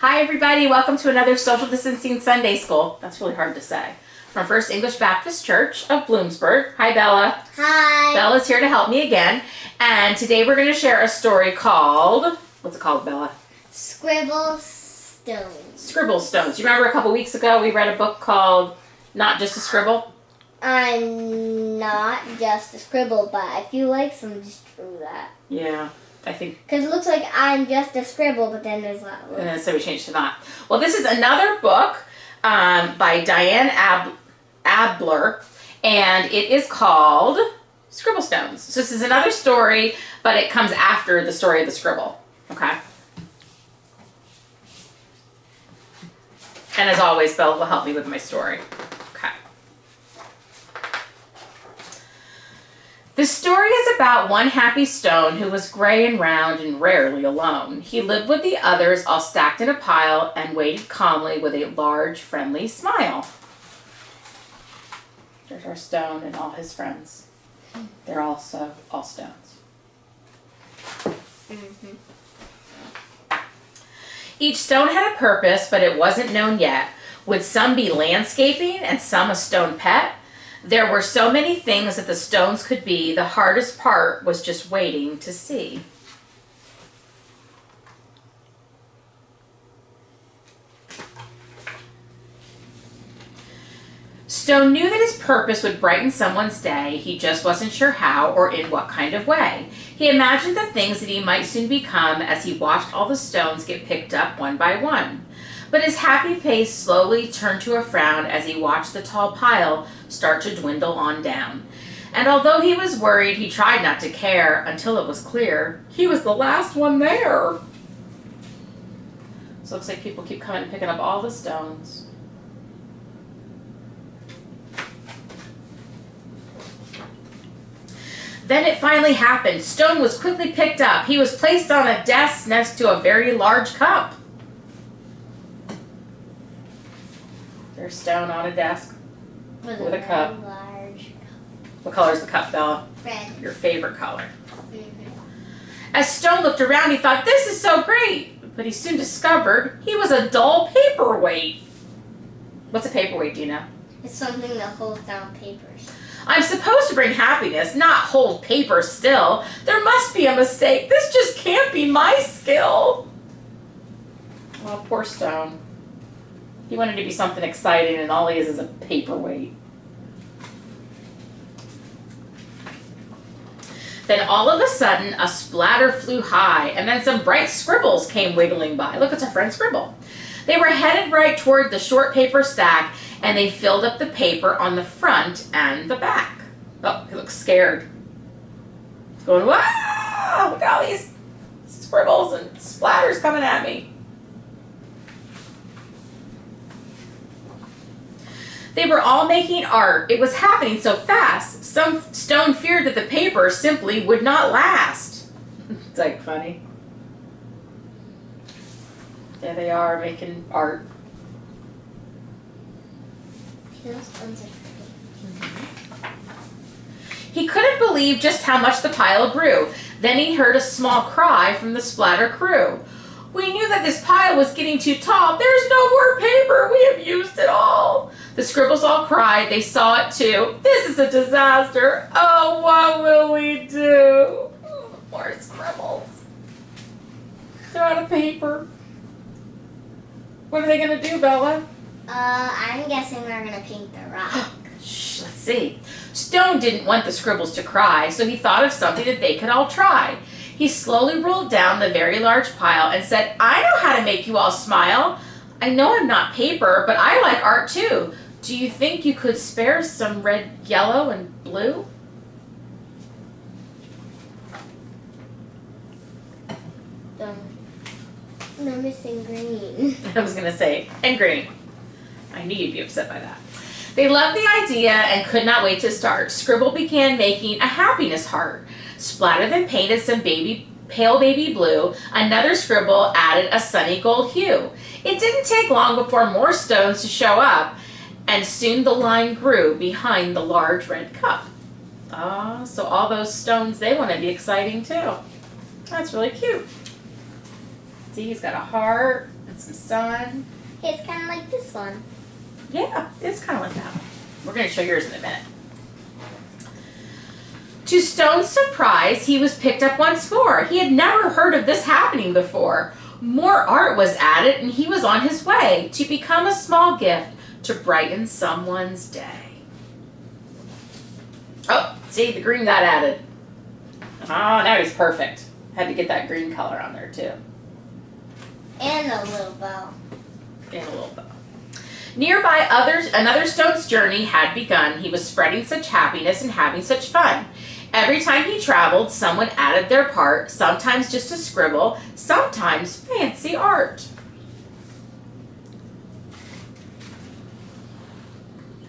Hi everybody, welcome to another Social Distancing Sunday School. That's really hard to say. From First English Baptist Church of Bloomsburg. Hi Bella. Hi. Bella's here to help me again. And today we're going to share a story called, what's it called, Bella? Scribble Stones. Scribble Stones. You remember a couple weeks ago we read a book called Not Just a Scribble? I'm not just a scribble, but I feel like someone's true that. Yeah, I think. Because it looks like I'm just a scribble, but then there's that word. And so we changed to not. Well, this is another book by Diane Abler, and it is called Scribble Stones. So this is another story, but it comes after the story of the scribble. Okay? And as always, Bella will help me with my story. Okay. The story is about one happy stone who was gray and round and rarely alone. He lived with the others all stacked in a pile and waited calmly with a large, friendly smile. There's our stone and all his friends. They're also all stones. Mm-hmm. Each stone had a purpose, but it wasn't known yet. Would some be landscaping and some a stone pet? There were so many things that the stones could be. The hardest part was just waiting to see. Stone knew that his purpose would brighten someone's day. He just wasn't sure how or in what kind of way. He imagined the things that he might soon become as he watched all the stones get picked up one by one. But his happy face slowly turned to a frown as he watched the tall pile start to dwindle on down. And although he was worried, he tried not to care until it was clear he was the last one there. So it looks like people keep coming and picking up all the stones. Then it finally happened. Stone was quickly picked up. He was placed on a desk next to a very large cup. There's Stone on a desk with a cup. Large cup. What color is the cup, Bella? Red. Your favorite color. Mm-hmm. As Stone looked around, he thought, this is so great. But he soon discovered he was a dull paperweight. What's a paperweight, do you know? It's something that holds down papers. I'm supposed to bring happiness, not hold paper still. There must be a mistake. This just can't be my skill. Oh, poor Stone. He wanted to be something exciting, and all he is a paperweight. Then all of a sudden, a splatter flew high, and then some bright scribbles came wiggling by. Look, it's our friend Scribble. They were headed right toward the short paper stack, and they filled up the paper on the front and the back. Oh, he looks scared. He's going, wow! Look at all these scribbles and splatters coming at me. They were all making art. It was happening so fast. Some Stone feared that the paper simply would not last. It's like funny. There they are making art. He couldn't believe just how much the pile grew. Then he heard a small cry from the splatter crew. We knew that this pile was getting too tall. There's no more paper. We have used it all. The scribbles all cried. They saw it too. This is a disaster. Oh, what will we do? More scribbles. They're out of paper. What are they going to do, Bella? I'm guessing they're going to paint the rock. Shh, let's see. Stone didn't want the scribbles to cry, so he thought of something that they could all try. He slowly rolled down the very large pile and said, I know how to make you all smile. I know I'm not paper, but I like art too. Do you think you could spare some red, yellow, and blue? I'm missing green. I was going to say, and green. I knew you'd be upset by that. They loved the idea and could not wait to start. Scribble began making a happiness heart. Splatter then painted some pale baby blue. Another scribble added a sunny gold hue. It didn't take long before more stones to show up, and soon the line grew behind the large red cup. So all those stones, they want to be exciting too. That's really cute. See, he's got a heart, and some sun. It's kind of like this one. Yeah, it's kind of like that. We're going to show yours in a minute. To Stone's surprise, he was picked up once more. He had never heard of this happening before. More art was added, and he was on his way to become a small gift to brighten someone's day. Oh, see, the green got added. Oh, now he's perfect. Had to get that green color on there, too. And a little bow. And a little bow. Nearby, another Stone's journey had begun. He was spreading such happiness and having such fun. Every time he traveled, someone added their part, sometimes just a scribble, sometimes fancy art.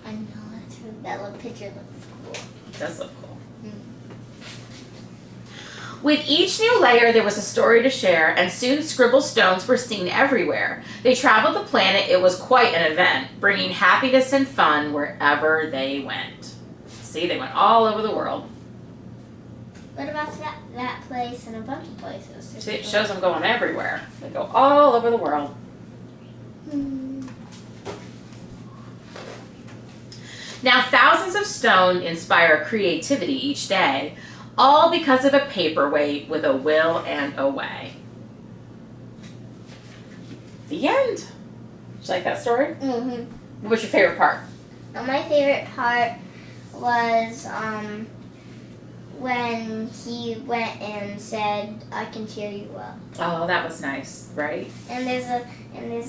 I know, that's true. That little picture looks cool. It does look cool. With each new layer, there was a story to share, and soon scribble stones were seen everywhere. They traveled the planet. It was quite an event, bringing happiness and fun wherever they went. See, they went all over the world. What about that place and a bunch of places? See, it shows them going everywhere. They go all over the world. Now, thousands of stone inspire creativity each day, all because of a paperweight with a will and a way. The end. Did you like that story? Mm-hmm. What was your favorite part? My favorite part was when he went and said, "I can cheer you up." Oh, that was nice, right? And there's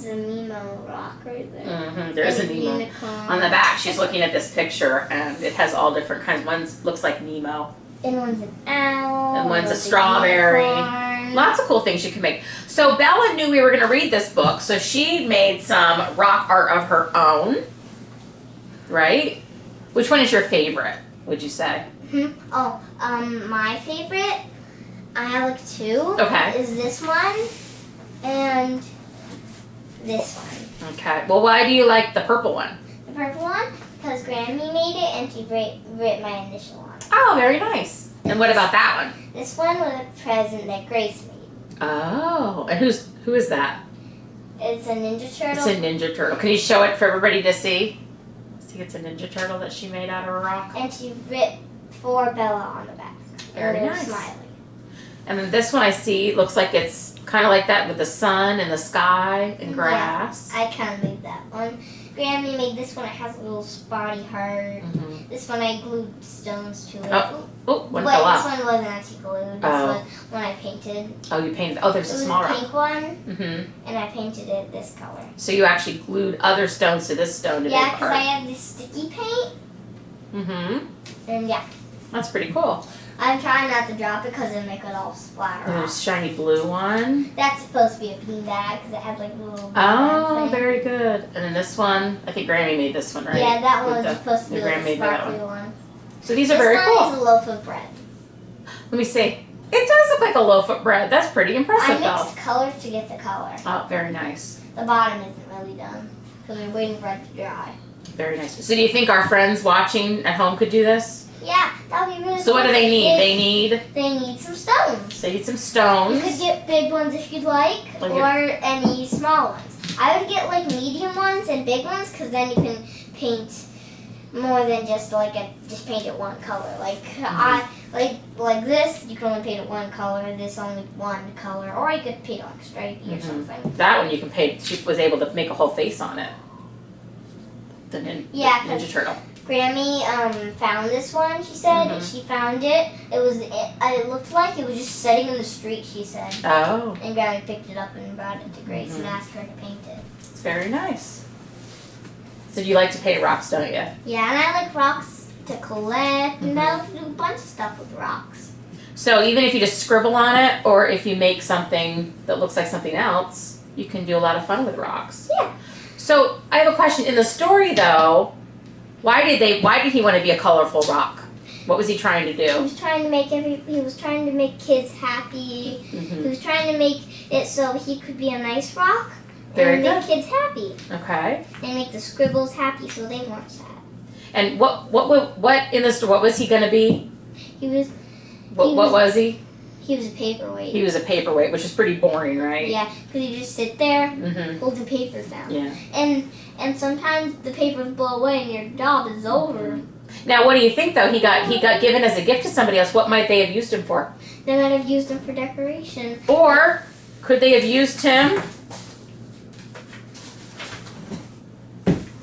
a Nemo rock right there. Mm-hmm. There's a Nemo. Unicorn. On the back, she's looking at this picture, and it has all different kinds. One looks like Nemo. And one's an owl. And one's a strawberry. Lots of cool things you can make. So Bella knew we were going to read this book, so she made some rock art of her own, right? Which one is your favorite, would you say? Oh, my favorite, I have like two. Okay. Is this one and this one. Okay. Well, why do you like the purple one? The purple one, because Grammy made it and she wrote my initial on it. Oh, very nice. And what about that one? This one was a present that Grace made. Oh, and who is that? It's a Ninja Turtle. It's a Ninja Turtle. Can you show it for everybody to see? See, it's a Ninja Turtle that she made out of a rock. And she wrote for Bella on the back. Very and nice. Smiling. And then this one I see looks like it's kind of like that with the sun and the sky and grass. Yeah, I kind of made that one. Grammy made this one. It has a little spotty heart. Mm-hmm. This one I glued stones to it. Oh, one But fell this out. one wasn't actually glued. This was one I painted. Oh, you painted. Oh, there's It a was small a rock. pink one, Mm-hmm. and I painted it this color. So you actually glued other stones to this stone to Yeah, make because I art. have this sticky paint, Mm-hmm. and yeah. That's pretty cool. I'm trying not to drop it because it'll make it all splatter And off. there's a shiny blue one. That's supposed to be a bean bag because it has like a little Oh, thing. very good. And then this one, I think Grammy made this one, right? Yeah, that With one was supposed to be the like Grammy a made that sparkly one. one. So these are This very one cool. is a loaf of bread. Let me see. It does look like a loaf of bread. That's pretty impressive, I though. mixed colors to get the color. Oh, very nice. The bottom isn't really done because we're waiting for it to dry. Very nice. So do you think our friends watching at home could do this? Yeah, that would be really So what do they need? They need some stones. They need some You stones. could get big ones if you'd like, Like or any small ones. I would get like medium ones and big ones because then you can paint more than just paint it one color. Like like this, you can only paint it one color. This only one color, or you could paint it like stripey or something. That one you can paint. She was able to make a whole face on it. The Ninja Turtle. Grammy found this one. She said she found it. It looked like it was just sitting in the street. She said. Oh. And Grammy picked it up and brought it to Grace and asked her to paint it. It's very nice. So you like to paint rocks, don't you? Yeah, and I like rocks to collect, and I like to do a bunch of stuff with rocks. So even if you just scribble on it, or if you make something that looks like something else, you can do a lot of fun with rocks. Yeah. So I have a question. In the story, though, why did he want to be a colorful rock? What was he trying to He do? was trying to make kids happy. He was trying to make it so he could be a nice rock Very and good. make kids happy. Okay. And make the scribbles happy so they weren't sad. And what in the story? What was he going to be? He was What was he? He was a paperweight. He was a paperweight, which is pretty boring, right? Yeah, because you just sit there Mm-hmm. holding papers down. Yeah. And sometimes the papers blow away and your job is over. Now, what do you think, though? He got given as a gift to somebody else. What might they have used him for? They might have used him for decoration. Or could they have used him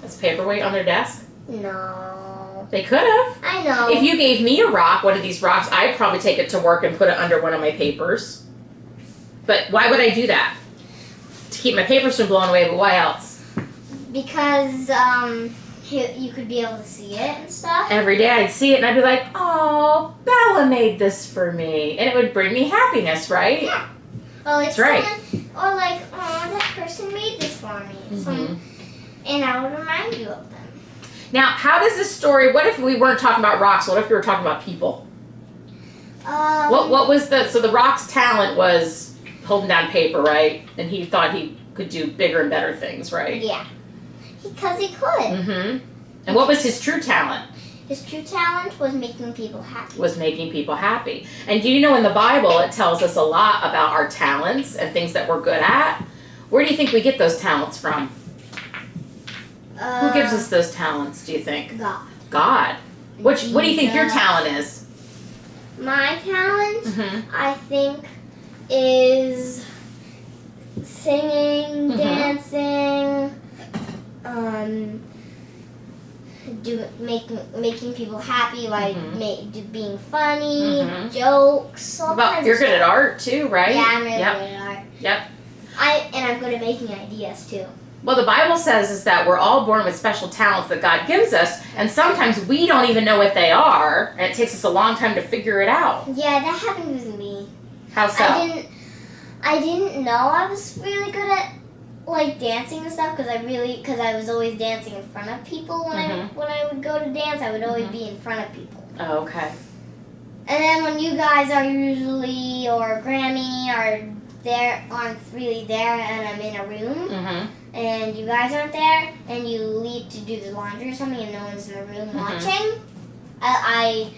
as a paperweight on their desk? No. They could have. I know. If you gave me a rock, one of these rocks, I'd probably take it to work and put it under one of my papers. But why would I do that? To keep my papers from blowing away, but why else? Because you could be able to see it and stuff. Every day I'd see it and I'd be like, oh, Bella made this for me. And it would bring me happiness, right? Yeah. Or like That's right. or like, oh, that person made this for me. Mm-hmm. And I would remind you of them. Now, how does this story, what if we weren't talking about rocks? What if we were talking about people? What was so the rock's talent was holding down paper, right? And he thought he could do bigger and better things, right? Yeah. Because he could. Mm-hmm. And what was his true talent? His true talent was making people happy. Was making people happy. And do you know in the Bible it tells us a lot about our talents and things that we're good at? Where do you think we get those talents from? Who gives us those talents, do you think? God. God. What do you think your talent is? My talent, Mm-hmm. I think, is singing, Mhm. dancing, making people happy, like being funny, Mhm. jokes, all kinds You're of good stuff. at art too, right? Yeah, I'm really Yep. good at art. Yep. And I'm good at making ideas too. Well, the Bible says is that we're all born with special talents that God gives us, and sometimes we don't even know what they are, and it takes us a long time to figure it out. Yeah, that happened with me. How so? I didn't know I was really good at like dancing and stuff because I was always dancing in front of people when I would go to dance. I would always be in front of people. Oh, okay. And then when you guys are usually or Grammy aren't really there, and I'm in a room Mm-hmm. and you guys aren't there, and you leave to do the laundry or something, and no one's in the room watching, I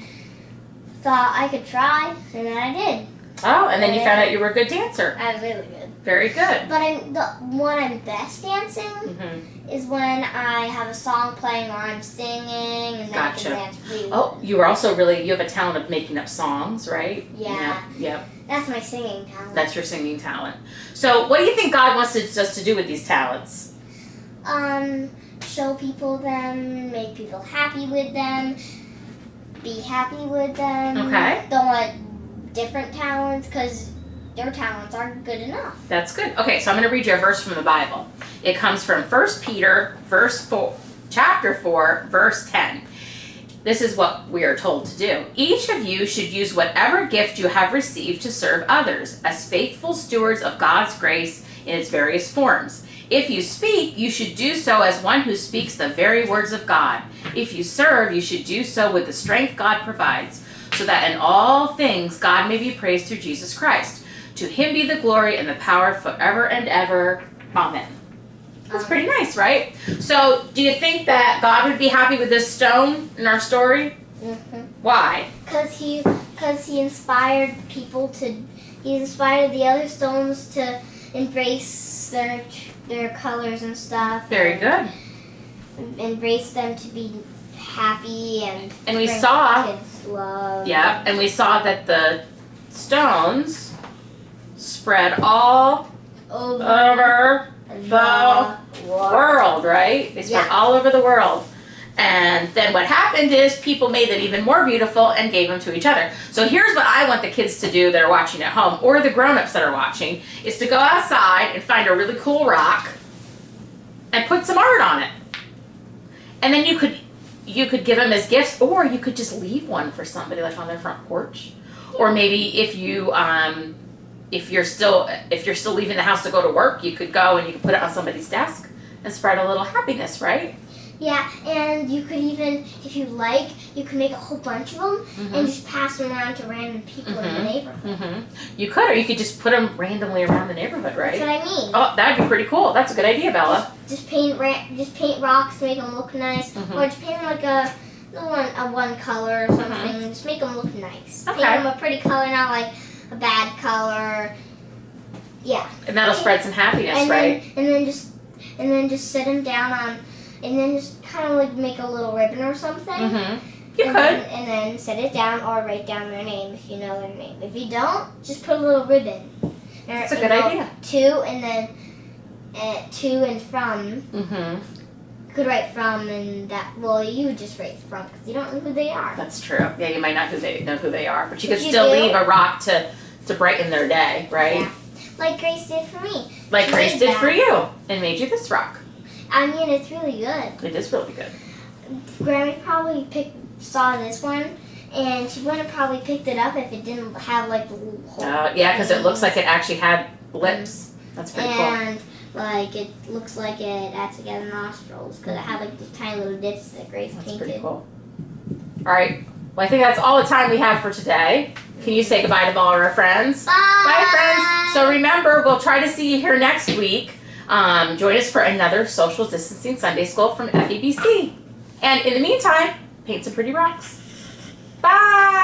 thought I could try, and then I did. Oh, and then you found out you were a good dancer. I was really good. Very good. But when I'm best dancing Mm-hmm. is when I have a song playing or I'm singing, and then Gotcha. I can dance really Oh, you were also you have a talent of making up songs, right? Yeah. Yep. That's my singing talent. That's your singing talent. So what do you think God wants us to do with these talents? Show people them, make people happy with them, be happy with them. Okay. Don't want different talents because their talents aren't good enough. That's good. Okay, so I'm going to read you a verse from the Bible. It comes from 1 Peter, chapter 4, verse 10. This is what we are told to do. Each of you should use whatever gift you have received to serve others as faithful stewards of God's grace in its various forms. If you speak, you should do so as one who speaks the very words of God. If you serve, you should do so with the strength God provides, so that in all things God may be praised through Jesus Christ. To him be the glory and the power forever and ever. Amen. That's pretty nice, right? So, do you think that God would be happy with this stone in our story? Mm-hmm. Why? Because he inspired people he inspired the other stones to embrace their colors and stuff. Very good. Embrace them to be happy and we bring saw- kids love. Yeah, and we saw that the stones spread all over the world, right? They spread all over the world. And then what happened is people made them even more beautiful and gave them to each other. So here's what I want the kids to do that are watching at home, or the grown-ups that are watching, is to go outside and find a really cool rock and put some art on it. And then you could give them as gifts, or you could just leave one for somebody, like on their front porch. Or maybe if you're still leaving the house to go to work, you could go and you could put it on somebody's desk and spread a little happiness, right? Yeah, and you could even, if you like, you could make a whole bunch of them and just pass them around to random people in the neighborhood. You could, or you could just put them randomly around the neighborhood, right? That's what I mean. Oh, that'd be pretty cool. That's a good idea, Bella. Just paint rocks to make them look nice, or just paint them like a one color or something. Just make them look nice. Okay. Paint them a pretty color, not like a bad color. Yeah. And that'll spread some happiness, and right? Then just sit them down on, and then just kind of like make a little ribbon or something. Mm-hmm. You could. And then set it down or write down their name if you know their name. If you don't, just put a little ribbon. That's a good idea. To and then to and from. Mm-hmm. You could write from and that. Well, you would just write from because you don't know who they are. That's true. Yeah, you might not know who they are, but you could You still do. leave a rock to brighten their day, right? Yeah. Like Grace did for me. Like She Grace made did that. for you and made you this rock. I mean, it's really good. It is really good. Grammy probably saw this one, and she wouldn't have probably picked it up if it didn't have like the little hole. Yeah, because it looks like it actually had lips. That's pretty cool. And like it looks like it had together nostrils because it had like these tiny little dips that Grace That's painted. pretty cool. All right. Well, I think that's all the time we have for today. Can you say goodbye to all of our friends? Bye. Bye, friends. So remember, we'll try to see you here next week. Join us for another Social Distancing Sunday School from FEBC. And in the meantime, paint some pretty rocks. Bye.